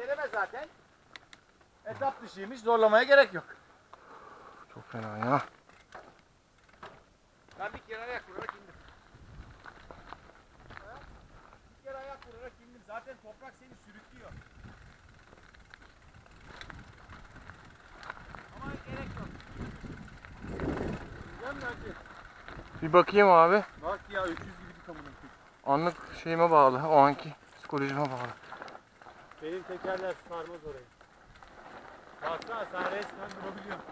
deneme zaten. Etap dışıymış, zorlamaya gerek yok. Çok fena ya. Ben bir kere ayak vurarak indim. Bir kere ayak vurarak indim. Zaten toprak seni sürüklüyor. Ama gerek yok. Gideceğim bence. Bir bakayım abi. Bak ya öküz gibi bir kamına. Anlık şeyime bağlı. O anki psikolojime bağlı. Benim tekerler sarmaz orayı. Baksana sen resmen durabiliyorsun.